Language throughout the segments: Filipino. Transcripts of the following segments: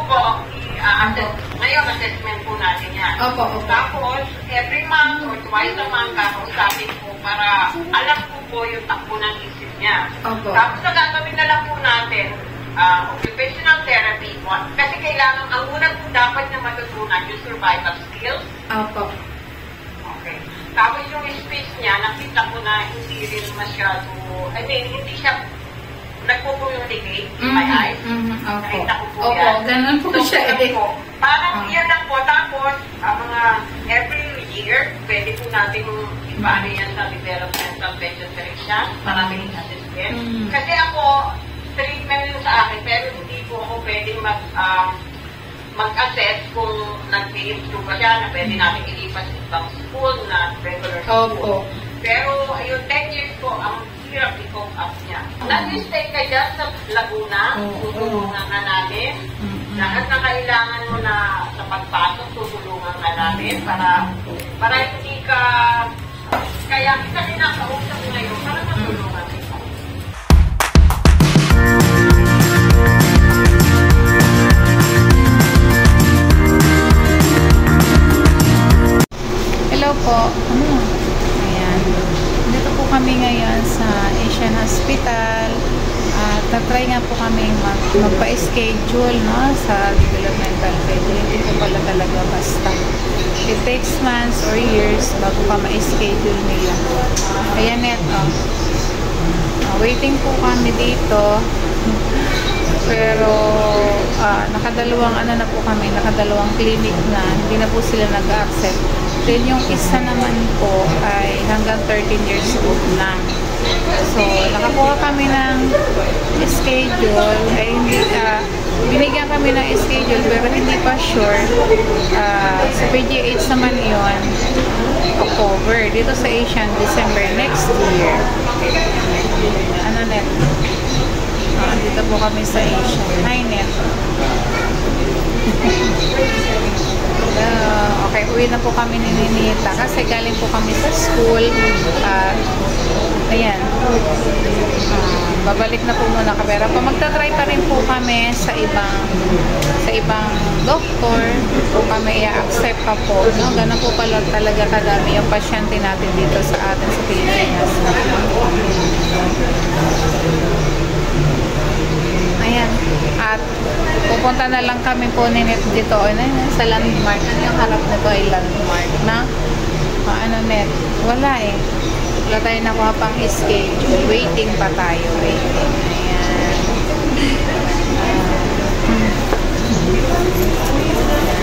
po, ngayon assessment po natin yan. Opo. Tapos, every month or twice a month, kakausapin po para alam po yung takbo ng isip niya. Opo. Tapos, ang gagawin na lang po natin, occupational therapy po. Kasi kailangan, ang unang po dapat na matutunan yung survival skills. Opo. Okay. Tapos yung speech niya, nakita ko na hindi rin masyado, hindi siya nagpo-communicate in my eyes. Opo. Nakita ko po Opo, yan. ganun po siya eh. Parang yan lang po. Tapos, mga every year, pwede po natin ipaano yan sa developmental vegetation para may assessment. Kasi ako, treatment yun sa akin, pero hindi po ako pwedeng mag-assess kung nag-improve ba siya, na pwede natin ilipas sa ibang school na regular school. Opo. Pero yung 10 years po, ang hirap i-cope up niya. Nag-stay ka dyan sa Laguna, tutulungan na namin. Lahat na kailangan mo na sa pagpasok, tutulungan na namin para hindi ka, kaya kita kinakausap ngayon para matulungan kita. Hello po. Ayan. Dito po kami ngayon sa Asian Hospital. At nag-try nga po kami magpa-schedule, no, sa developmental page. Hindi po pala talaga basta. It takes months or years bago ka ma-schedule nila. Ayan neto. Waiting po kami dito. Pero nakadalawang na po kami, nakadalawang clinic na, hindi na po sila nag-accept. Then yung isa naman po ay hanggang 13 years old lang. So, nakakuha kami ng schedule, ay hindi, binigyan kami ng schedule pero hindi pa sure. Sa PGH naman yun, October. Dito sa Asian, December next year. Ano net? Dito po kami sa Asian. Hi net. Okay, uwi na po kami ni Ninita kasi galing po kami sa school. Ayan. Babalik na po muna kami. Pero magta-try pa rin po kami sa ibang doktor kung kami i-accept pa po. No? Ganun po pala talaga kadami yung pasyente natin dito sa atin sa Pilipinas. Ayan. At pupunta na lang kami po Net dito sa landmark. Ano yung harap nito ay landmark na? Ano Net? Wala eh. Wala tayo nakuha pang schedule. Waiting pa tayo. Waiting. Ayan.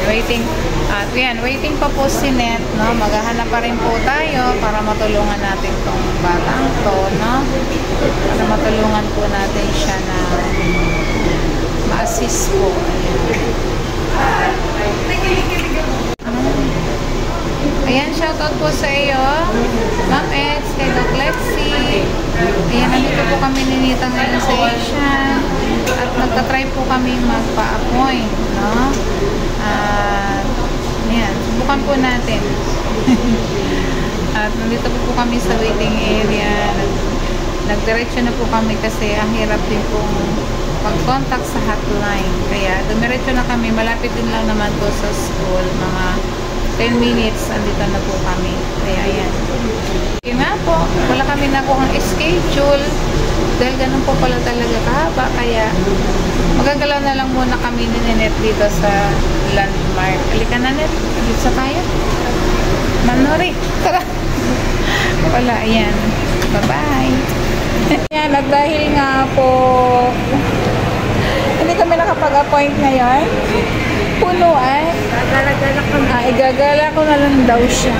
Waiting. At yan, waiting pa po si Net, no? Maghahanap pa rin po tayo para matulungan natin tong batang to, no? Para matulungan po natin siya na ma-assist po. Ayan, shoutout po sa iyo, Ma'am Eds, kay Doc Lexi. Ayan, nandito po kami ninita ngayon sa Asian. At nagtatry po kami magpa-appoint, no? Ayan, subukan po natin. At nandito po kami sa waiting area. Nagdiretso na po kami kasi ang hirap din pong mag-contact sa hotline. Kaya dumiretso na kami. Malapit din lang naman po sa school. Mga 10 minutes, andito na po kami. Kaya ayan. Yun nga po, wala kami nakuhang schedule. Dahil ganun po pala talaga kahaba. Kaya magagalaw na lang muna kami ni Net dito sa landmark. Halika na Net, dito sa tayo. Manori, tara. Wala, ayan. Bye-bye. Ayan, at dahil nga po hindi kami nakapag-appoint ngayon, punuan. Igagala ko na lang daw siya.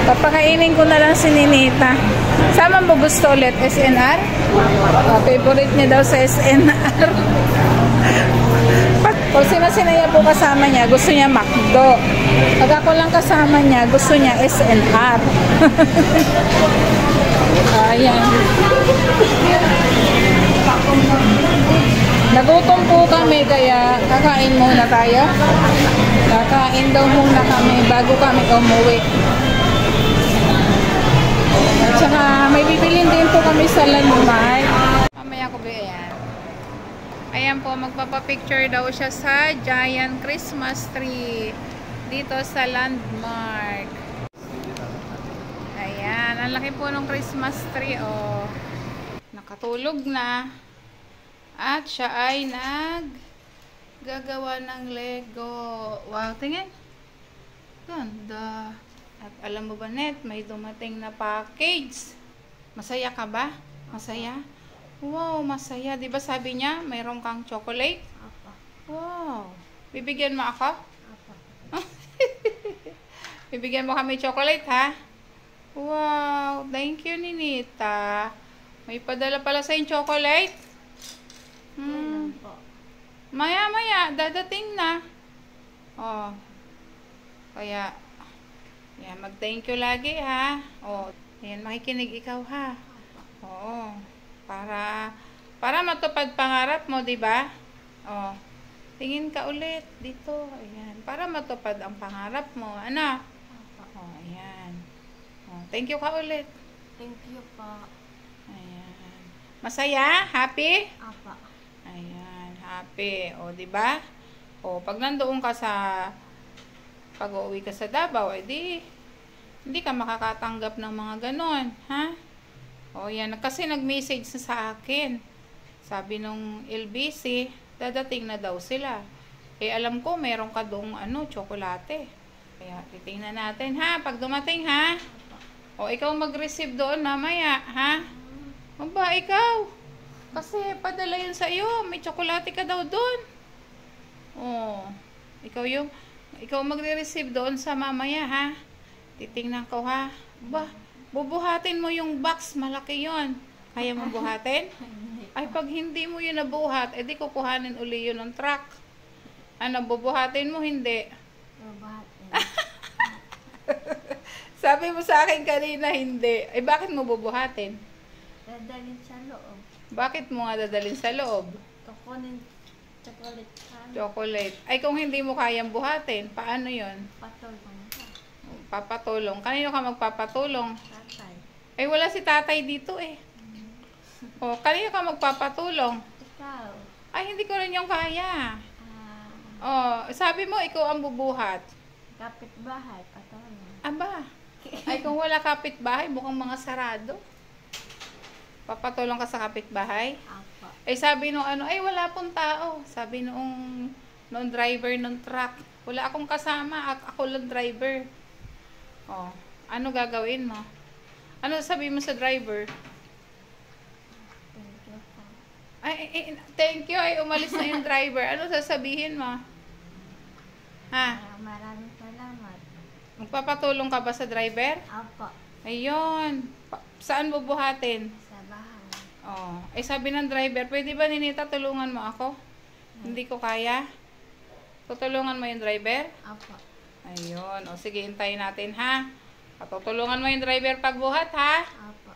Papakainin ko na lang si Ninita. Sama mo gusto ulit? SNR? Favorite niya daw sa SNR. Kung sino-sinaya po kasama niya, gusto niya McDo. Pag ako lang kasama niya, gusto niya SNR. Ayan. Nagutom po kami kaya kakain muna tayo. Kakain daw muna kami bago kami umuwi. At saka may bibilin din po kami sa landmark. Mamaya ko ba yan? Ayan po, magpapapicture daw siya sa giant Christmas tree dito sa Landmark. Ayan, ang laki po ng Christmas tree, oh. Nakatulog na. At siya ay gagawa ng Lego. Wow, tingin. Ganda. At alam mo ba, Net, may dumating na package. Masaya ka ba? Masaya? Wow, masaya. Di ba sabi niya, mayroon kang chocolate? Apa. Wow. Bibigyan mo ako? Apa. Bibigyan mo kami chocolate, ha? Wow, thank you, Ninita. May padala pala sa chocolate. Kailan po? Maya-maya, dadating na. Oh. Kaya, yan, mag-thank you lagi, ha? Oh, ayan, makikinig ikaw, ha? Oo. Para matupad pangarap mo, di ba? Oh. Tingin ka ulit dito. Ayan. Para matupad ang pangarap mo. Ano? Oh, ayan. Oh, thank you ka ulit. Thank you po. Ayan. Masaya? Happy? Apa. Ayan. Happy. O, di ba? O, pag nandoon ka pag-uwi ka sa Davao, edi, hindi ka makakatanggap ng mga ganon. Ha? O, yan. Kasi nag-message sa akin. Sabi nung LBC, dadating na daw sila. Eh, alam ko, meron ka doong, tsokolate. Kaya, titingnan natin, ha? Pag dumating, ha? O, ikaw mag-receive doon mamaya, ha? Aba, ikaw. Kasi, padala yun sa iyo. May tsokolate ka daw doon. O, ikaw magre-receive doon sa mamaya, ha? Titingnan ko, ha? Ba, bubuhatin mo yung box. Malaki yon. Kaya mo buhatin? Ay, pag hindi mo yun nabuhat, edi kukuhanin uli yun ng truck. Ano, bubuhatin mo? Hindi. Babahatin. Sabi mo sa akin kanina, hindi. Ay, bakit mo bubuhatin? Dadalhin sa loob. Bakit mo nga dadalhin sa loob? Kukunin chocolate sa Chocolate. Ay, kung hindi mo kayang buhatin, paano yon? patulong ka. Papatulong. Kanino ka magpapatulong? Tatay. Ay, wala si tatay dito eh. O, kanino ka magpapatulong? Ikaw. Ay, hindi ko rin yung kaya. Ah, O, sabi mo, ikaw ang bubuhat. kapitbahay. Patulong. Aba, ay kung wala kapitbahay, mukhang mga sarado. Papatulong ka sa kapitbahay? Apa. Ay sabi nung ay wala pong tao. Sabi nung driver ng truck, wala akong kasama, ako lang driver. Oh, ano gagawin mo? Ano sabi mo sa driver? Thank you po. Ay, thank you, ay umalis na yung driver. Ano sasabihin mo? Ha? Maraming salamat. Magpapatulong ka ba sa driver? Apa. Ayun. Saan bubuhatin? Sa bahay. Oh, ay sabi ng driver, pwede ba Ninita tulungan mo ako? Hindi ko kaya. Tutulungan mo yung driver? Apa. Ayun. O sige, hintayin natin ha. Patutulungan mo yung driver pagbuhat ha. Apa.